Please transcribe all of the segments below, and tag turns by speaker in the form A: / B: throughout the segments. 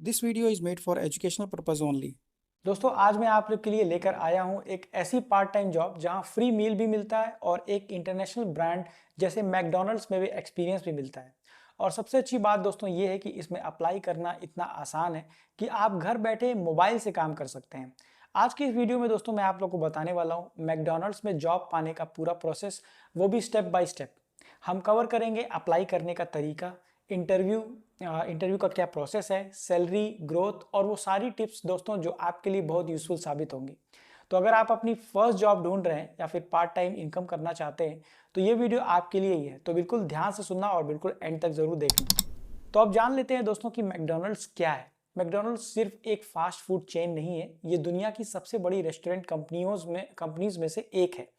A: This video is made for educational purpose only.
B: दोस्तों आज मैं आप लोग के लिए लेकर आया हूं एक ऐसी पार्ट टाइम जॉब जहां फ्री मील भी मिलता है और एक इंटरनेशनल ब्रांड जैसे मैकडॉनल्ड्स में भी एक्सपीरियंस भी मिलता है। और सबसे अच्छी बात दोस्तों ये है कि इसमें अप्लाई करना इतना आसान है कि आप घर बैठे मोबाइल से काम कर सकते हैं। आज की इस वीडियो में दोस्तों मैं आप लोग को बताने वाला हूं मैकडॉनल्ड्स में जॉब पाने का पूरा प्रोसेस, वो भी स्टेप बाय स्टेप। हम कवर करेंगे अप्लाई करने का तरीका, इंटरव्यू इंटरव्यू का क्या प्रोसेस है, सैलरी, ग्रोथ और वो सारी टिप्स दोस्तों जो आपके लिए बहुत यूजफुल साबित होंगी। तो अगर आप अपनी फर्स्ट जॉब ढूंढ रहे हैं या फिर पार्ट टाइम इनकम करना चाहते हैं तो ये वीडियो आपके लिए ही है। तो बिल्कुल ध्यान से सुनना और बिल्कुल एंड तक जरूर देखना। तो अब जान लेते हैं दोस्तों कि मैकडॉनल्ड्स क्या है। मैकडॉनल्ड्स सिर्फ एक फास्ट फूड चेन नहीं है, ये दुनिया की सबसे बड़ी रेस्टोरेंट कंपनीज में से एक है।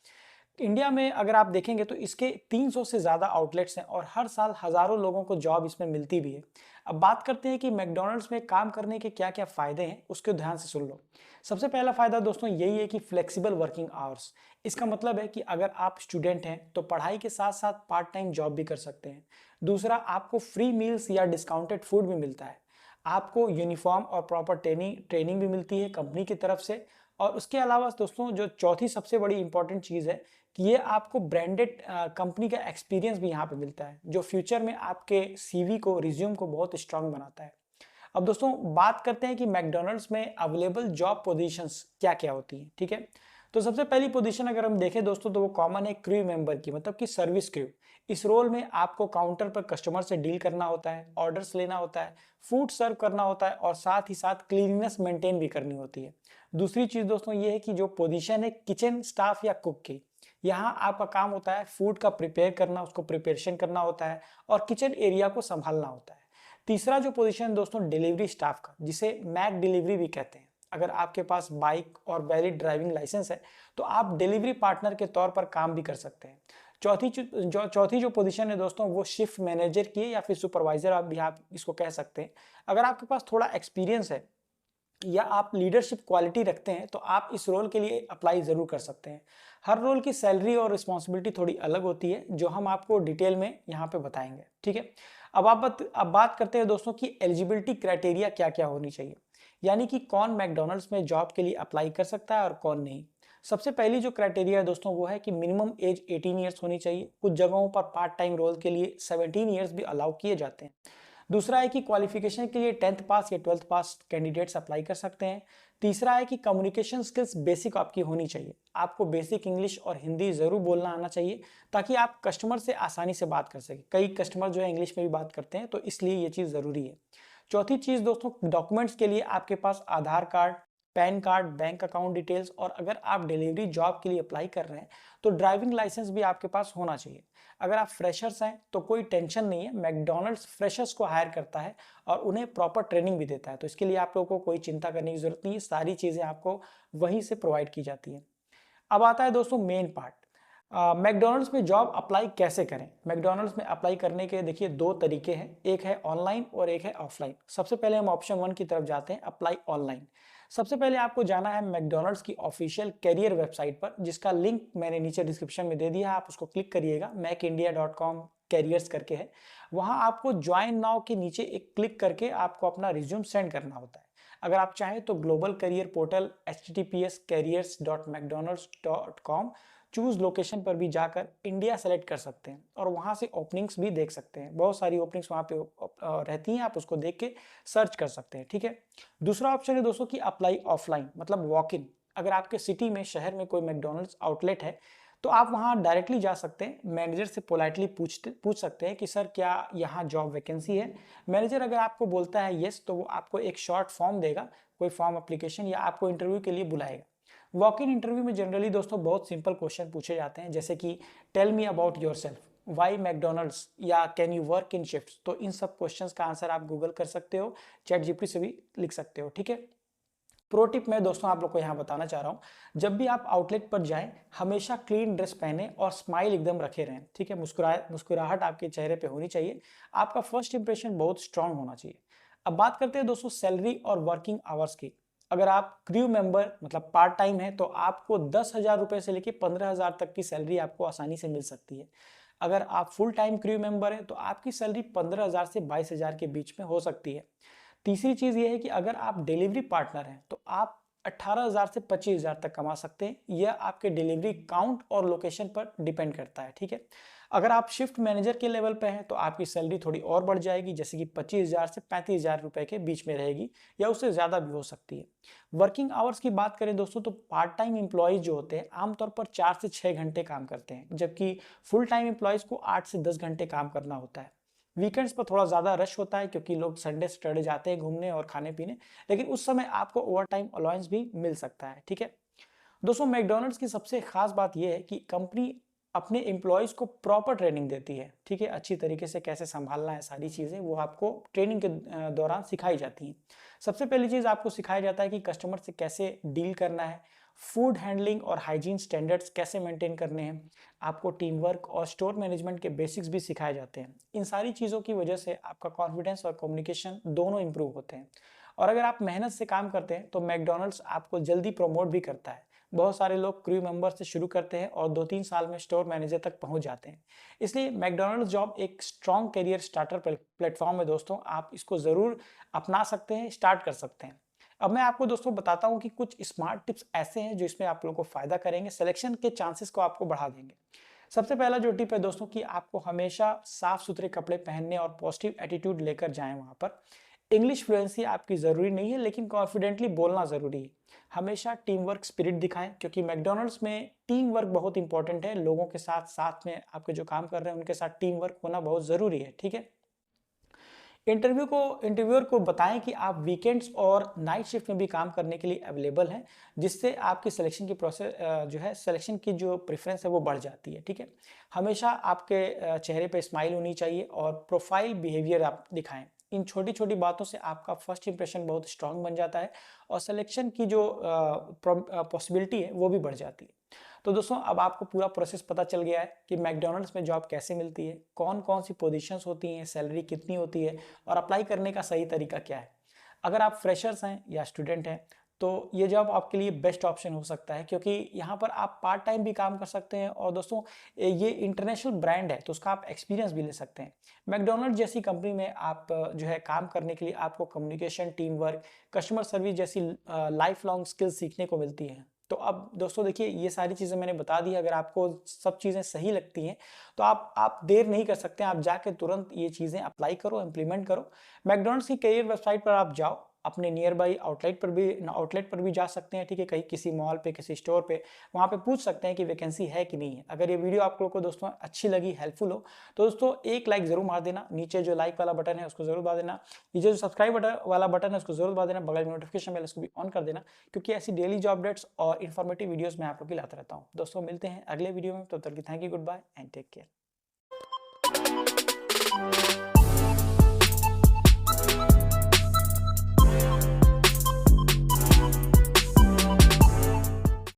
B: इंडिया में अगर आप देखेंगे तो इसके 300 से ज़्यादा आउटलेट्स हैं और हर साल हज़ारों लोगों को जॉब इसमें मिलती भी है। अब बात करते हैं कि मैकडॉनल्ड्स में काम करने के क्या क्या फ़ायदे हैं, उसको ध्यान से सुन लो। सबसे पहला फ़ायदा दोस्तों यही है कि फ्लेक्सिबल वर्किंग आवर्स। इसका मतलब है कि अगर आप स्टूडेंट हैं तो पढ़ाई के साथ साथ पार्ट टाइम जॉब भी कर सकते हैं। दूसरा, आपको फ्री मील्स या डिस्काउंटेड फूड भी मिलता है। आपको यूनिफॉर्म और प्रॉपर ट्रेनिंग भी मिलती है कंपनी की तरफ से। और उसके अलावा दोस्तों जो चौथी सबसे बड़ी इंपॉर्टेंट चीज़ है कि ये आपको ब्रांडेड कंपनी का एक्सपीरियंस भी यहाँ पे मिलता है, जो फ्यूचर में आपके सीवी को, रिज्यूम को बहुत स्ट्रांग बनाता है। अब दोस्तों बात करते हैं कि मैकडॉनल्ड्स में अवेलेबल जॉब पोजीशंस क्या क्या होती हैं। ठीक है, तो सबसे पहली पोजीशन अगर हम देखें दोस्तों तो वो कॉमन है क्रू मेंबर की, मतलब कि सर्विस क्रू। इस रोल में आपको काउंटर पर कस्टमर से डील करना होता है, ऑर्डर्स लेना होता है, फूड सर्व करना होता है और साथ ही साथ क्लीननेस मेंटेन भी करनी होती है। दूसरी चीज दोस्तों ये है कि जो पोजीशन है किचन स्टाफ या कुक की, यहाँ आपका काम होता है फूड का प्रिपेयर करना, उसको प्रिपरेशन करना होता है और किचन एरिया को संभालना होता है। तीसरा जो पोजीशन दोस्तों डिलीवरी स्टाफ का, जिसे मैक डिलीवरी भी कहते हैं। अगर आपके पास बाइक और वैलिड ड्राइविंग लाइसेंस है तो आप डिलीवरी पार्टनर के तौर पर काम भी कर सकते हैं। चौथी जो पोजीशन है दोस्तों वो शिफ्ट मैनेजर की है या फिर सुपरवाइजर आप इसको कह सकते हैं। अगर आपके पास थोड़ा एक्सपीरियंस है या आप लीडरशिप क्वालिटी रखते हैं तो आप इस रोल के लिए अप्लाई जरूर कर सकते हैं। हर रोल की सैलरी और रिस्पॉन्सिबिलिटी थोड़ी अलग होती है, जो हम आपको डिटेल में यहाँ पे बताएंगे। ठीक है, अब बात करते हैं दोस्तों की एलिजिबिलिटी क्राइटेरिया क्या क्या होनी चाहिए, यानी कि कौन मैकडॉनल्ड्स में जॉब के लिए अप्लाई कर सकता है और कौन नहीं। सबसे पहली जो क्राइटेरिया है दोस्तों वो है कि मिनिमम एज 18 ईयर्स होनी चाहिए। कुछ जगहों पर पार्ट टाइम रोल के लिए 17 ईयर्स भी अलाउ किए जाते हैं। दूसरा है कि क्वालिफिकेशन के लिए 10th पास या 12th पास कैंडिडेट्स अप्लाई कर सकते हैं। तीसरा है कि कम्युनिकेशन स्किल्स बेसिक आपकी होनी चाहिए। आपको बेसिक इंग्लिश और हिंदी जरूर बोलना आना चाहिए ताकि आप कस्टमर से आसानी से बात कर सकें। कई कस्टमर जो है इंग्लिश में भी बात करते हैं, तो इसलिए ये चीज़ ज़रूरी है। चौथी चीज़ दोस्तों, डॉक्यूमेंट्स के लिए आपके पास Aadhaar card, PAN card, bank account details और अगर आप डिलीवरी जॉब के लिए अप्लाई कर रहे हैं तो ड्राइविंग लाइसेंस भी आपके पास होना चाहिए। अगर आप फ्रेशर्स हैं तो कोई टेंशन नहीं है, मैकडॉनल्ड्स फ्रेशर्स को हायर करता है और उन्हें प्रॉपर ट्रेनिंग भी देता है, तो इसके लिए आप लोगों को कोई चिंता करने की जरूरत नहीं है। सारी चीज़ें आपको वहीं से प्रोवाइड की जाती हैं। अब आता है दोस्तों मेन पार्ट, मैकडॉनल्ड्स में जॉब अप्लाई कैसे करें। मैकडॉनल्ड्स में अप्लाई करने के देखिए दो तरीके हैं, एक है ऑनलाइन और एक है ऑफलाइन। सबसे पहले हम ऑप्शन 1 की तरफ जाते हैं, अप्लाई ऑनलाइन। सबसे पहले आपको जाना है मैकडॉनल्ड्स की ऑफिशियल कैरियर वेबसाइट पर, जिसका लिंक मैंने नीचे डिस्क्रिप्शन में दे दिया है, आप उसको क्लिक करिएगा। macindia.com कैरियर्स करके है, वहां आपको ज्वाइन नाउ के नीचे एक क्लिक करके आपको अपना रिज्यूम सेंड करना होता है। अगर आप चाहें तो global career portal https://careers.mcdonalds.com choose location पर भी जाकर इंडिया सेलेक्ट कर सकते हैं और वहां से ओपनिंग्स भी देख सकते हैं। बहुत सारी ओपनिंग्स वहां पे रहती हैं, आप उसको देख के सर्च कर सकते हैं। ठीक है, दूसरा ऑप्शन है दोस्तों की अप्लाई ऑफलाइन, मतलब वॉक इन। अगर आपके सिटी में, शहर में कोई मैकडॉनल्ड्स आउटलेट है तो आप वहां डायरेक्टली जा सकते हैं। मैनेजर से पोलाइटली पूछ सकते हैं कि सर क्या यहाँ जॉब वैकेंसी है। मैनेजर अगर आपको बोलता है यस तो वो आपको एक शॉर्ट फॉर्म देगा, कोई फॉर्म एप्लीकेशन, या आपको इंटरव्यू के लिए बुलाएगा। वॉक इन इंटरव्यू में जनरली दोस्तों बहुत सिंपल क्वेश्चन पूछे जाते हैं, जैसे कि tell me about yourself, why McDonald's, या can you work in shifts. तो इन सब क्वेश्चंस का आंसर आप गूगल कर सकते हो, चैट जीपीटी से भी लिख सकते हो। ठीक है, प्रो टिप मैं दोस्तों आप लोग को यहाँ बताना चाह रहा हूँ, जब भी आप आउटलेट पर जाएं हमेशा क्लीन ड्रेस पहने और स्माइल एकदम रखे रहें। ठीक है, मुस्कुराहट आपके चेहरे पे होनी चाहिए। आपका फर्स्ट इंप्रेशन बहुत स्ट्रांग होना चाहिए। अब बात करते हैं दोस्तों सैलरी और वर्किंग आवर्स की। अगर आप क्रू मेंबर मतलब पार्ट टाइम है तो आपको 10,000 रुपए से लेकर 15,000 तक की सैलरी आपको आसानी से मिल सकती है। अगर आप फुल टाइम क्रू मेंबर है तो आपकी सैलरी 15,000 से 22,000 के बीच में हो सकती है। तीसरी चीज़ ये है कि अगर आप डिलीवरी पार्टनर हैं तो आप 18,000 से 25,000 तक कमा सकते हैं। यह आपके डिलीवरी काउंट और लोकेशन पर डिपेंड करता है, ठीक है। अगर आप शिफ्ट मैनेजर के लेवल पे हैं तो आपकी सैलरी थोड़ी और बढ़ जाएगी, जैसे कि 25,000 से 35,000 रुपए के बीच में रहेगी या उससे ज़्यादा भी हो सकती है। वर्किंग आवर्स की बात करें दोस्तों तो पार्ट टाइम एम्प्लॉयज़ जो होते हैं आमतौर पर 4 से 6 घंटे काम करते हैं, जबकि फुल टाइम एम्प्लॉयज़ को 8 से 10 घंटे काम करना होता है। वीकेंड्स पर थोड़ा ज़्यादा रश होता है क्योंकि लोग संडे सैटरडे जाते हैं घूमने और खाने पीने, लेकिन उस समय आपको ओवर टाइम अलाउंस भी मिल सकता है, ठीक है। दोस्तों मैकडॉनल्ड्स की सबसे खास बात यह है कि कंपनी अपने एम्प्लॉयज़ को प्रॉपर ट्रेनिंग देती है, ठीक है। अच्छी तरीके से कैसे संभालना है, सारी चीज़ें वो आपको ट्रेनिंग के दौरान सिखाई जाती हैं। सबसे पहली चीज़ आपको सिखाया जाता है कि कस्टमर से कैसे डील करना है, फूड हैंडलिंग और हाइजीन स्टैंडर्ड्स कैसे मेंटेन करने हैं। आपको टीम वर्क और स्टोर मैनेजमेंट के बेसिक्स भी सिखाए जाते हैं। इन सारी चीज़ों की वजह से आपका कॉन्फिडेंस और कम्युनिकेशन दोनों इंप्रूव होते हैं। और अगर आप मेहनत से काम करते हैं तो मैकडॉनल्ड्स आपको जल्दी प्रमोट भी करता है। बहुत सारे लोग क्रू मेंबर से शुरू करते हैं और 2-3 साल में स्टोर मैनेजर तक पहुंच जाते हैं। इसलिए मैकडॉनल्ड्स जॉब एक स्ट्रॉन्ग करियर स्टार्टर प्लेटफॉर्म है दोस्तों, आप इसको ज़रूर अपना सकते हैं, स्टार्ट कर सकते हैं। अब मैं आपको दोस्तों बताता हूं कि कुछ स्मार्ट टिप्स ऐसे हैं जो इसमें आप लोगों को फायदा करेंगे, सिलेक्शन के चांसेस को आपको बढ़ा देंगे। सबसे पहला जो टिप है दोस्तों कि आपको हमेशा साफ सुथरे कपड़े पहनने और पॉजिटिव एटीट्यूड लेकर जाएं वहां पर। इंग्लिश फ्लुएंसी आपकी ज़रूरी नहीं है, लेकिन कॉन्फिडेंटली बोलना ज़रूरी है। हमेशा टीम वर्क स्पिरिट दिखाएं क्योंकि मैकडॉनल्ड्स में टीम वर्क बहुत इंपॉर्टेंट है। लोगों के साथ साथ में आपके जो काम कर रहे हैं उनके साथ टीम वर्क होना बहुत ज़रूरी है, ठीक है। इंटरव्यूअर को बताएं कि आप वीकेंड्स और नाइट शिफ्ट में भी काम करने के लिए अवेलेबल हैं, जिससे आपकी सिलेक्शन की प्रोसेस जो है सिलेक्शन की जो प्रेफरेंस है वो बढ़ जाती है, ठीक है। हमेशा आपके चेहरे पे स्माइल होनी चाहिए और प्रोफाइल बिहेवियर आप दिखाएं। इन छोटी छोटी बातों से आपका फर्स्ट इंप्रेशन बहुत स्ट्रांग बन जाता है और सिलेक्शन की जो पॉसिबिलिटी है वो भी बढ़ जाती है। तो दोस्तों अब आपको पूरा प्रोसेस पता चल गया है कि मैकडॉनल्ड्स में जॉब कैसे मिलती है, कौन कौन सी पोजीशंस होती हैं, सैलरी कितनी होती है और अप्लाई करने का सही तरीका क्या है। अगर आप फ्रेशर्स हैं या स्टूडेंट हैं तो ये जॉब आपके लिए बेस्ट ऑप्शन हो सकता है, क्योंकि यहाँ पर आप पार्ट टाइम भी काम कर सकते हैं और दोस्तों ये इंटरनेशनल ब्रांड है तो उसका आप एक्सपीरियंस भी ले सकते हैं। मैकडॉनल्ड जैसी कंपनी में आप जो है काम करने के लिए आपको communication, team work, customer service जैसी लाइफ लॉन्ग स्किल्स सीखने को मिलती हैं। तो अब दोस्तों देखिए ये सारी चीज़ें मैंने बता दी, अगर आपको सब चीज़ें सही लगती हैं तो आप देर नहीं कर सकते, आप जाके तुरंत ये चीज़ें अप्लाई करो, इम्प्लीमेंट करो। मैकडॉनल्ड्स की करियर वेबसाइट पर आप जाओ, अपने नियर बाई आउटलेट पर भी जा सकते हैं, ठीक है। कहीं किसी मॉल पे, किसी स्टोर पे, वहाँ पे पूछ सकते हैं कि वैकेंसी है कि नहीं है। अगर ये वीडियो आप लोगों को दोस्तों अच्छी लगी, हेल्पफुल हो तो दोस्तों एक लाइक जरूर मार देना, नीचे जो लाइक वाला बटन है उसको जरूर दबा देना, नीचे जो सब्सक्राइब वाला बटन है उसको जरूर दबा देना, बगल में नोटिफिकेशन बेल उसको भी ऑन कर देना, क्योंकि ऐसी डेली जॉब अपडेट्स और इन्फॉर्मेटिव वीडियोस मैं आप लोग की लाता रहता हूँ। दोस्तों मिलते हैं अगले वीडियो में, तब तक की thank you, goodbye and take care.